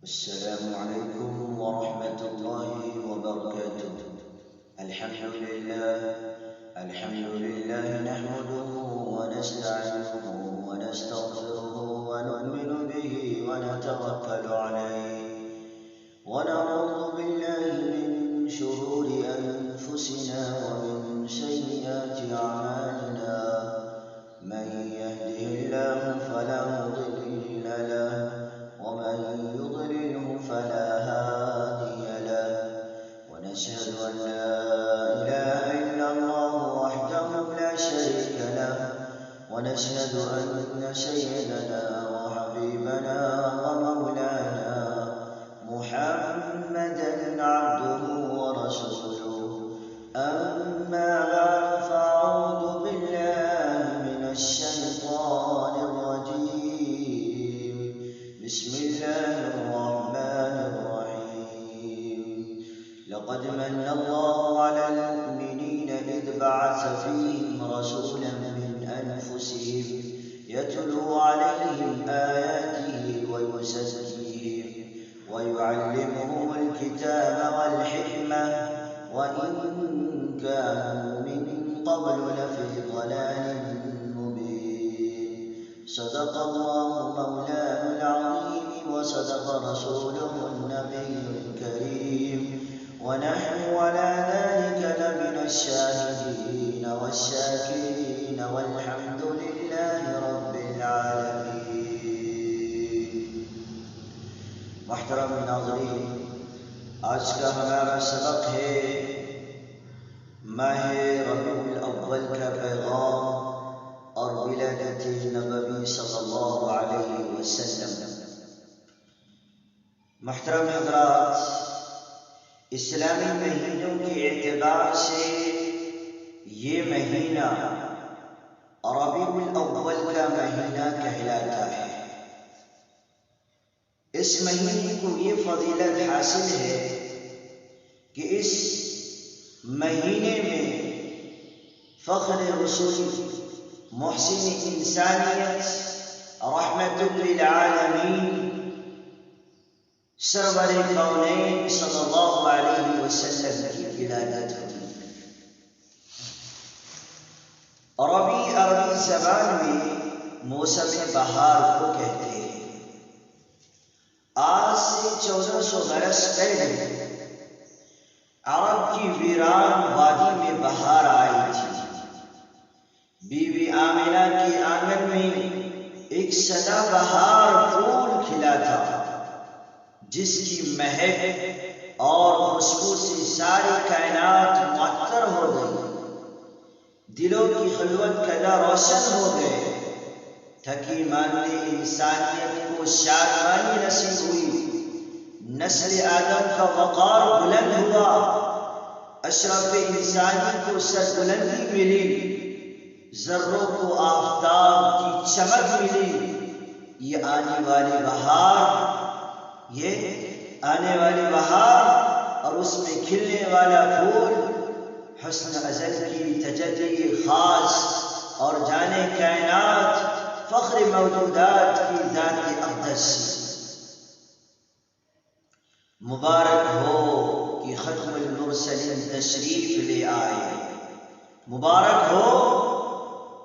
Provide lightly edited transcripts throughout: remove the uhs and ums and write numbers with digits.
السلام عليكم ورحمة الله وبركاته. الحمد لله نحمده ونستعينه ونستغفره ونؤمن به ونتوكل عليه ونعوذ بالله من شرور أنفسنا ومن سيئات أعمالنا. من يهده الله فلا مضل له ومن يضلله فلا هادي له، ونشهد أن لا إله إلا الله وحده لا شريك له، ونشهد أن سيدنا وحبيبنا ومولانا محمدا عبده ورسوله. أما بعد فأعوذ بالله من الشيطان الرجيم. بسم الله الرحمن الرحيم. لقد من الله على المؤمنين إذ بعث فيهم رسولا من أنفسهم يتلو عليهم آياته ويزكيهم ويعلمهم الكتاب والحكمة وإن كانوا من قبل لفي ضلال مبين. صدق الله مولانا العظيم وصدق رسوله النبي الكريم، ونحن على ذلك لمن الشاهدين والشاكرين والحمد لله رب العالمين. محترم ناظرین، آج کا ہمارا سبق ہے ماہ ربیع الاول کا پیغام اور ولادت نبوی صلی اللہ علیہ وسلم. محترم حضرات، اسلامی مہینوں کے اعتبار سے یہ مہینہ ربیع الاول کا مہینہ کہلاتا ہے. اس مہینے کو یہ فضیلت حاصل ہے کہ اس مہینے میں فخر رسول محسن انسانیت رحمت للعالمین سرور کونین صلی اللہ علیہ وسلم کی ولادت ہوئی. عربی زبان میں موسم بہار کو کہتے ہیں. آج سے 1400 برس پہلے عرب کی ویران وادی میں بہار آئی تھی. بیوی آمنہ کے آنگن میں ایک سدا بہار پھول کھلا تھا جس کی مہک اور خوشبو سے ساری کائنات معطر ہو گئی. دلوں کی خلوت کدہ روشن ہو گئے. تھکی ماندی انسانیت کو شادمانی نصیب ہوئی. نسل آدم کا وقار بلند ہوا. اشرف انسانی کو سربلندی ملی. ذروں کو آفتاب کی چمک ملی. یہ آنے والی بہار اور اس میں کھلنے والا پھول حسن ازل کی تجلی خاص اور جانے کائنات فخر موجودات کی ذات اقدس. مبارک ہو کہ ختم المرسلین تشریف لے آئے. مبارک ہو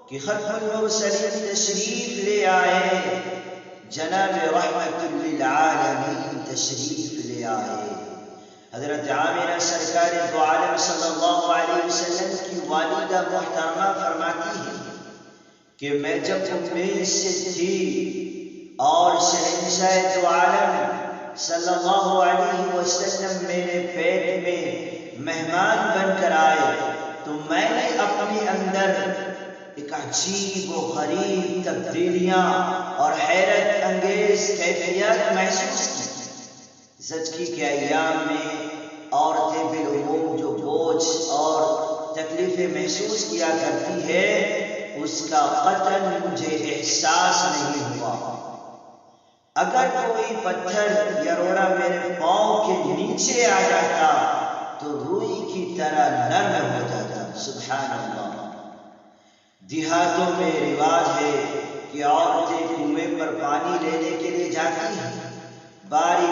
کہ ختم المرسلین تشریف لے آئے. جناب رحمت للعالمین تشریف لے آئے. حضرت عامرہ سرکار دو عالم صلی اللہ علیہ وسلم کی والدہ محترمہ فرماتی ہے کہ میں جب میز سے تھی اور شہنشاہ دو عالم صلی اللہ علیہ وسلم میرے پیٹ میں مہمان بن کر آئے تو میں نے اپنے اندر ایک عجیب و غریب تبدیلیاں اور حیرت انگیز کیفیات محسوس کی. زچگی کے ایام میں عورتیں بالعموم جو بوجھ اور تکلیفیں محسوس کیا کرتی ہے اس کا قطعاً مجھے احساس نہیں ہوا. اگر کوئی پتھر یا روڑا میرے پاؤں کے نیچے آ جاتا تو روئی کی طرح نرم ہو جاتا. سبحان اللہ. دیہاتوں میں رواج ہے کہ عورتیں کنویں پر پانی لینے کے لیے جاتی ہیں. باری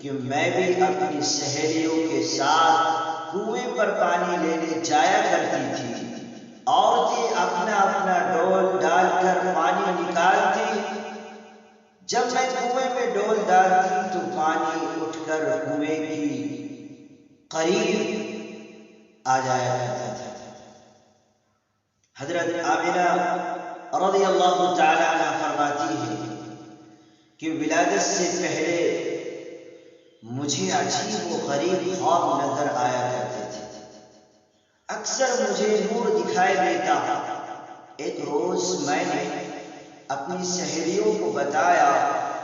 کہ میں بھی اپنی سہیلیوں کے ساتھ کنویں پر پانی لینے جایا کرتی تھی۔ عورتیں اپنا اپنا ڈول ڈال کر پانی نکالتی، جب میں کنویں میں ڈول ڈالتی تو پانی اٹھ کر کنویں کی قریب آ جایا کرتا تھا۔ حضرت آمنہ رضی اللہ تعالی عنہ فرماتی ہے کہ ولادت سے پہلے مجھے عجیب و غریب خواب نظر آیا کرتے تھے، اکثر مجھے نور دکھائی دیتا۔ ایک روز میں نے اپنی سہیلیوں کو بتایا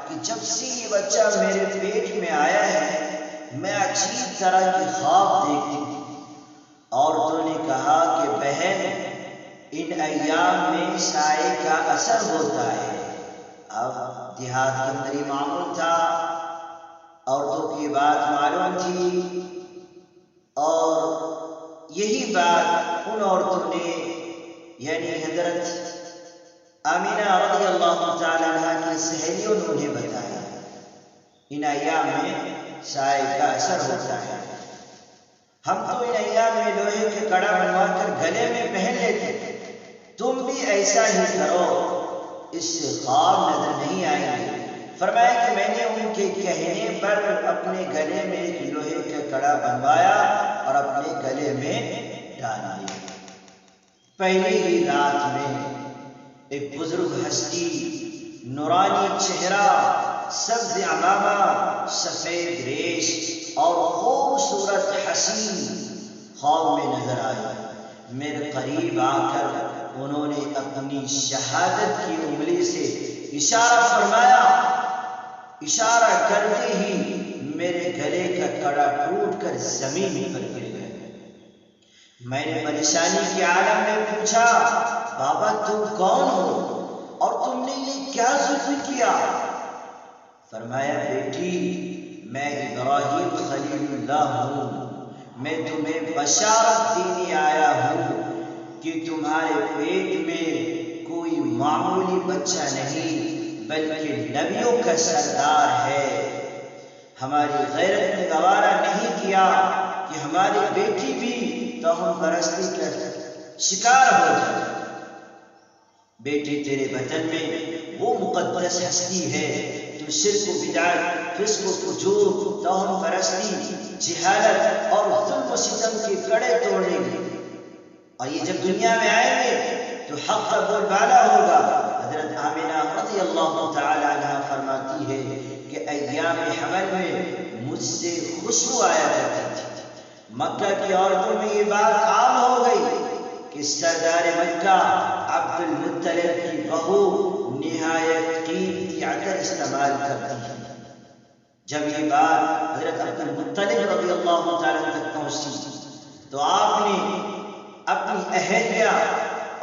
کہ جب سے یہ بچہ میرے پیٹ میں آیا ہے میں عجیب طرح کے خواب دیکھتی ہوں۔ عورتوں نے کہا کہ بہن، ان ایام میں سائے کا اثر ہوتا ہے۔ اب دیہات کے اندر یہ معمول تھا، عورتوں کی بات معلوم تھی، اور یہی بات ان عورتوں نے یعنی حضرت آمنہ رضی اللہ تعالی عنہ کی سہیلیوں نے انہیں بتایا ان ایام میں سائے کا اثر ہوتا ہے۔ ہم تو ان ایام میں لوہے کے کڑا بنوا کر گلے میں پہن لیتے، تم بھی ایسا ہی کرو، اس سے خواب نظر نہیں آئیں گے۔ فرمایا کہ میں نے ان کے کہنے پر اپنے گلے میں ایک لوہے کا کڑا بنوایا اور اپنے گلے میں ڈال دیا۔ پہلی ہی رات میں ایک بزرگ ہستی، نورانی چہرہ، سبز عمامہ، سفید ریش اور خوبصورت حسین خواب میں نظر آئی۔ میرے قریب آ کر انہوں نے اپنی شہادت کی انگلی سے اشارہ فرمایا، اشارہ کرتے ہی میرے گلے کا کڑا ٹوٹ کر زمین پر گر گیا۔ میں نے پریشانی کے عالم میں پوچھا، بابا تم کون ہو اور تم نے یہ کیا ظلم کیا؟ فرمایا، بیٹی میں ابراہیم خلیل اللہ ہوں، میں تمہیں بشارت دینے آیا ہوں کہ تمہارے پیٹ میں کوئی معمولی بچہ نہیں بلکہ نبیوں کا سردار ہے۔ ہماری غیرت نے گوارا نہیں کیا کہ ہماری بیٹی بھی توہم پرستی کا شکار ہو جائے۔ بیٹی تیرے وطن میں وہ مقدس ہستی ہے تو شرک و بدعت، فسق و فجور، توہم پرستی، جہالت اور ظلم و ستم کے کڑے توڑنے گی، اور یہ جب دنیا میں آئیں گے تو حق کا بول بالا ہوگا۔ حضرت آمنہ رضی اللہ تعالی عنہ فرماتی ہے کہ ایام حمل میں مجھ سے خوشبو آیا کرتی تھی۔ مکہ کی عورتوں میں یہ بات عام ہو گئی کہ سردار مکہ عبد المطلب کی بہو نہایت قیمتی عطر استعمال کرتی ہے۔ جب یہ بات حضرت عبد المطلب رضی اللہ تعالیٰ تک پہنچی تو آپ نے اپنی اہلیہ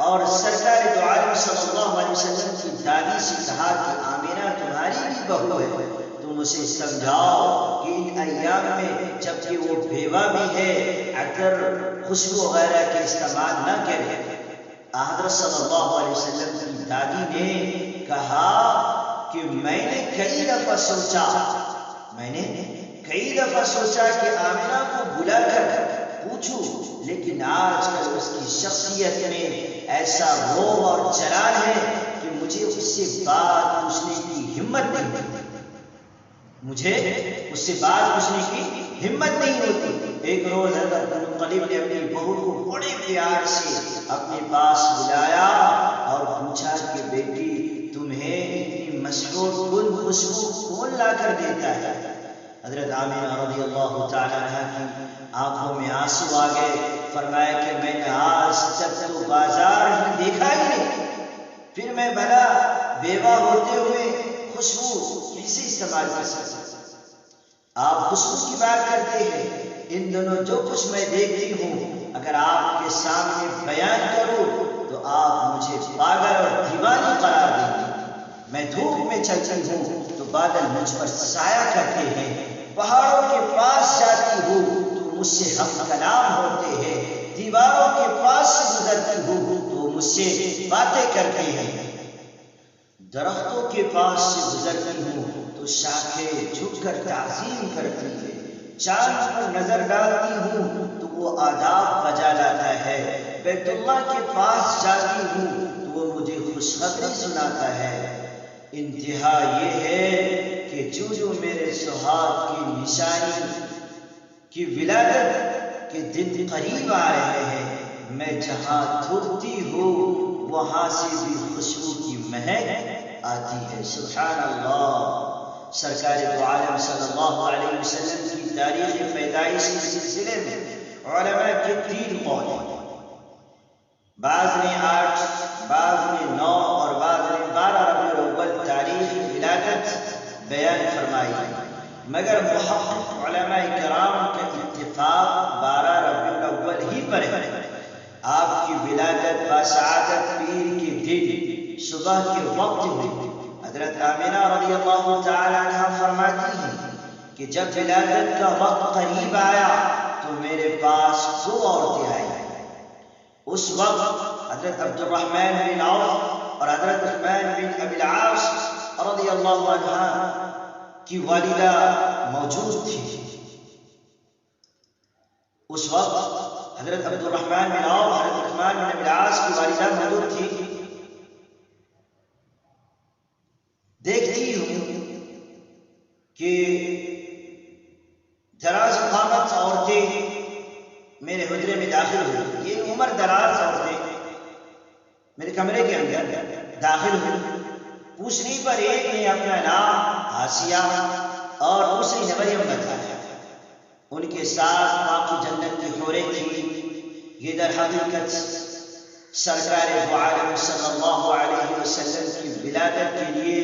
اور سرکار دو عالم صلی اللہ علیہ وسلم کی دادی سے کہا کہ آمنہ تمہاری بھی بہو ہے، تم اسے سمجھاؤ کہ ان ایام میں جبکہ وہ بیوہ بھی ہے عطر، خوشبو وغیرہ کے استعمال نہ کرے۔ حضرت صلی اللہ علیہ وسلم کی دادی نے کہا کہ میں نے کئی دفعہ سوچا کہ آمنہ کو بلا کر پوچھوں، لیکن آج کل اس کی شخصیت میں ایسا روب اور جلال ہے کہ مجھے اس سے بات پوچھنے کی ہمت نہیں ہوتی۔ ایک روز حضرت مطلب نے اپنی بہو کو بڑے پیار سے اپنے پاس بلایا اور پوچھا کہ بیٹی تمہیں اتنی مسرور گل خوشبو کون لا کر دیتا ہے؟ حضرت آمنہ رضی اللہ تعالی عنہ کی آنکھوں میں آنسو آ گئے۔ فرمایا کہ میں نے آج تک تو بازار ہی دیکھا ہی نہیں، پھر میں بھلا بیوہ ہوتے ہوئے خوشبو کیسے استعمال کر سکتا؟ آپ خوشبو کی بات کرتے ہیں، ان دنوں جو کچھ میں دیکھتی ہوں اگر آپ کے سامنے بیان کروں تو آپ مجھے پاگل اور دیوانی قرار دیں گے۔ میں دھوپ میں چلتی ہوں تو بادل مجھ پر سایہ کرتے ہیں، پہاڑوں کے پاس جاتی ہوں تو مجھ سے ہم کلام ہوتے ہیں، دیواروں کے پاس سے گزرتی ہوں تو مجھ سے باتیں کرتے ہیں، درختوں کے پاس سے گزرتی ہوں تو شاخیں جھک کر تعظیم کرتی ہے، چاند پر نظر ڈالتی ہوں تو وہ آداب بجا لاتا ہے، بیت اللہ کے پاس جاتی ہوں تو وہ مجھے خوشخبری سناتا ہے۔ انتہا یہ ہے کہ جو میرے سہاگ کی نشانی کی ولادت کے دن قریب آ رہے ہیں، میں جہاں تھوکتی ہوں وہاں سے بھی خوشبو کی مہک آتی ہے۔ سبحان اللہ۔ سرکار دو عالم صلی اللہ علیہ وسلم کی تاریخ پیدائش کے سلسلے میں علماء کے 3 قول ہیں، بعض نے 8، بعض نے 9 اور بعض نے 12 ربیع الاول تاریخ ولادت بیان فرمائی، مگر محقق علماء کرام کا اتفاق 12 ربیع الاول ہی پر ہے۔ آپ کی ولادت باسعادت پیر کے دن صبح کے وقت ہوئی۔ حضرت آمینہ رضی اللہ تعالی عنہ فرماتی ہیں کہ جب ولادت کا وقت قریب آیا تو میرے پاس 2 عورتیں آئیں۔ اس وقت حضرت عبد الرحمن بن عوف اور حضرت عثمان بن ابی العاص رضی اللہ عنہ کی والدہ موجود تھی۔ اس وقت حضرت عبد الرحمن بن عوف، حضرت عثمان بن ابی العاص کی والدہ موجود تھی۔ دیکھتی ہوں کہ دراز قامت عورتیں میرے حجرے میں داخل ہوئی، یہ عمر دراز عورتیں میرے کمرے کے اندر داخل ہوئی۔ پوچھنے پر ایک نے اپنا نام آسیہ اور دوسری نے مریم بتایا۔ ان کے ساتھ باقی جنت کی حوریں تھیں۔ یہ در حقیقت سرکار دو عالم صلی اللہ علیہ وسلم کی ولادت کے لیے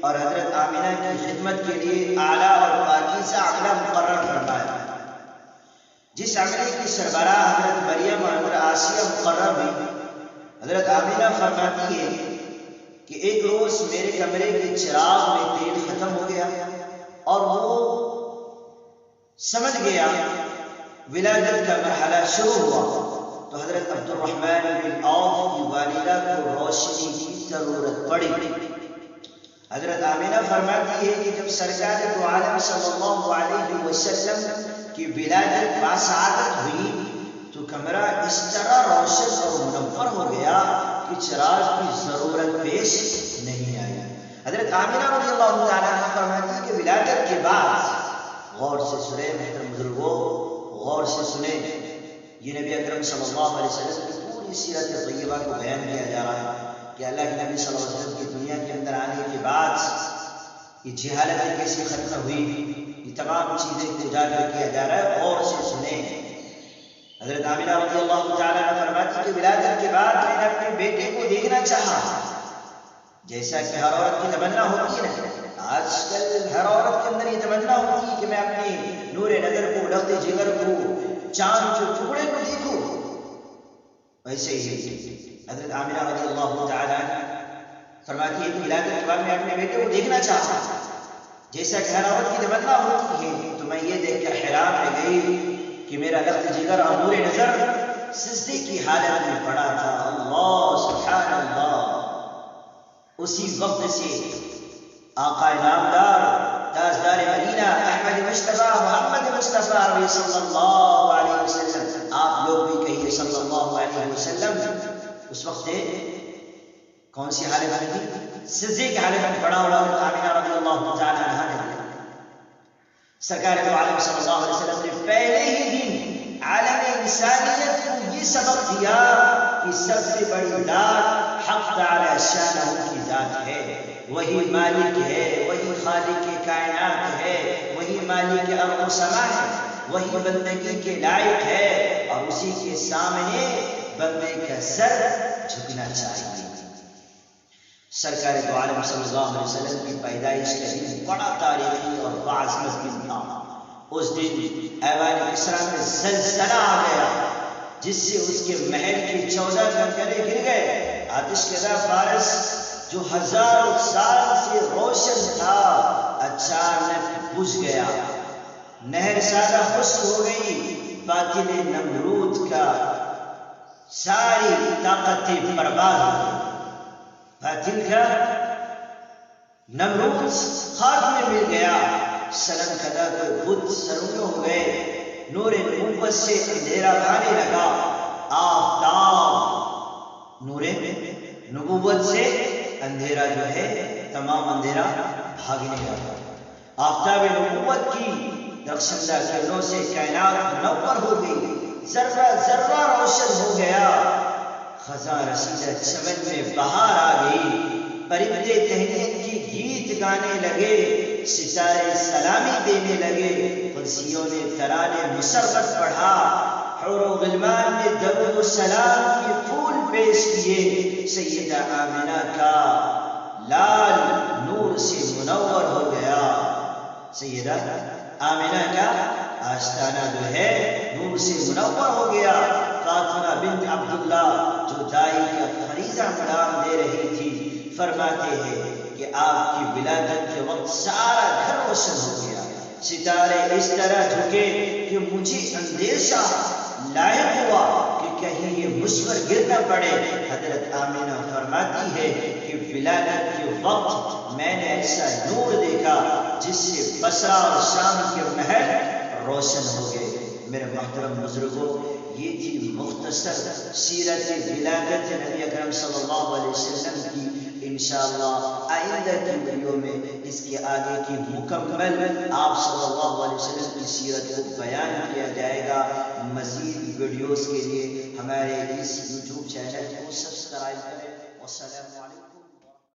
اور حضرت آمینہ کی خدمت کے لیے اعلیٰ اور پاکیزہ عملہ مقرر فرمایا۔ جس عملے کی سربراہ حضرت مریم اور حضرت آسیہ مقرر ہوئی، حضرت آمینہ فرماتی ہے کہ ایک روز میرے کمرے کے چراغ میں تیل ختم ہو گیا اور وہ سمجھ گیا ولادت کا مرحلہ شروع ہوا، تو حضرت عبد الرحمن بن عوف کی والدہ کو روشنی کی ضرورت پڑی۔ حضرت آمینہ فرماتی ہے کہ جب سرکار دو عالم صلی اللہ علیہ وسلم کی ولادت باسعادت ہوئی تو کمرہ اس طرح روشن اور منور ہو گیا کہ چراغ کی ضرورت پیش نہیں آئی۔ حضرت آمینہ رضی اللہ تعالیٰ عنہ فرماتی ہے کہ ولادت کے بعد، غور سے سنیں محترم بزرگوں، غور سے سنیں، یہ نبی اکرم صلی اللہ علیہ وسلم کی پوری سیرت طیبہ کو بیان کیا جا رہا ہے کہ اللہ کے نبی صلی اللہ علیہ وسلم کی دنیا کے اندر آنے کے بعد یہ جہالت کیسے ختم ہوئی، یہ تمام چیزیں کو اجاگر کیا جا رہا ہے۔ غور سے سنیں۔ حضرت آمینہ رضی اللہ تعالیٰ عنہ فرماتی کہ ولادت کے بعد میں نے اپنے بیٹے کو دیکھنا چاہا، جیسا کہ ہر عورت کی تمنا ہوتی ہے نا، آج کل ہر عورت کے اندر یہ تمنا ہوتی ہے کہ میں اپنی نور نظر کو، لفظ جگر کو، چاند کے ٹکڑے کو دیکھوں، ویسے ہی حضرت آمینہ رضی اللہ تعالیٰ فرماتی ہے کہ ولادت کے بعد میں اپنے بیٹے کو دیکھنا چاہتا، جیسا کہ ہر عورت کی تمنا ہوتی ہے۔ تو میں یہ دیکھ کر حیران رہ گئی کہ میرا لفظ جگر اور نور نظر سجدے کی حالت میں پڑا تھا۔ اللہ سبحان اللہ۔ اسی وقت سے آقا نامدار تاجدار مدینہ احمد مصطفیٰ محمد مصطفیٰ صلی اللہ علیہ وسلم، آپ لوگ بھی کہیے صلی اللہ علیہ وسلم، اس وقت کون سی حالت میں تھی؟ سجدے کی حالت میں پڑا ہوا آمینہ رضی اللہ تعالی عنہا نے سرکار دو عالم صلی اللہ علیہ وسلم نے پہلے ہی دن عالم انسانیت کو یہ سبق دیا کہ سب سے بڑی ذات حق تعالی شانہ کی ذات ہے، وہی مالک ہے، وہی خالق کائنات ہے، وہی مالک ارض و سما ہے، وہی بندگی کے لائق ہے، اور اسی کے سامنے بندے کا سر جھکنا چاہیے۔ سرکار دو عالم صلی اللہ علیہ وسلم کی پیدائش کا دن بڑا تاریخی اور باعظمت دن تھا۔ اس دن ایوان کسریٰ میں زلزلہ آ گیا جس سے اس کے محل کے 14 کنکرے گر گئے۔ آتش کدہ فارس جو ہزاروں سال سے روشن تھا اچانک بجھ گیا، نہر سادہ خشک ہو گئی، باطل نمرود کا ساری طاقتیں برباد ہو گئی، باطل کا نمرود خاک میں مل گیا، سنم کدا کوئی بت سرنگ ہو گئے، نور نبوت سے اندھیرا بھاگنے لگا، آفتاب نور نبوت سے اندھیرا جو ہے تمام اندھیرا بھاگنے لگا، آفتاب نبوت کی رخشندہ کرنوں سے کائنات منور ہو گئی، ذرہ ذرہ روشن ہو گیا، خزاں رسیدہ چمن میں بہار آ گئی، پرندے تہنیت کی گیت گانے لگے، ستارے سلامی دینے لگے، قدسیوں نے ترانے مسرت پڑھا، حور و غلمان نے درود و سلام کے پھول پیش کیے، سیدہ آمنہ کا لال نور سے منور ہو گیا، سیدہ آمنہ کا آستانہ جو ہے نور سے منور ہو گیا، فاطمہ بنت عبداللہ جو دائی کا فریضہ انجام دے رہی تھی فرماتے ہیں کہ آپ کی ولادت کے وقت سارا گھر روشن ہو گیا، ستارے اس طرح جھکے کہ مجھے اندیشہ لاحق ہوا کہ کہیں یہ مجھ پر گر نہ پڑے۔ حضرت آمینہ فرماتی ہے کہ ولادت کے وقت میں نے ایسا نور دیکھا جس سے بصرہ اور شام کے محل روشن ہو گئے۔ میرے محترم بزرگوں، یہ تھی مختصر سیرت ولادت نبی اکرم صلی اللہ علیہ وسلم کی۔ انشاءاللہ آئندہ کی ویڈیو میں اس کے آگے کی مکمل آپ صلی اللہ علیہ وسلم کی سیرت کو بیان کیا جائے گا۔ مزید ویڈیوز کے لیے ہمارے اس یوٹیوب چینل کو سبسکرائب کریں۔ والسلام علیکم۔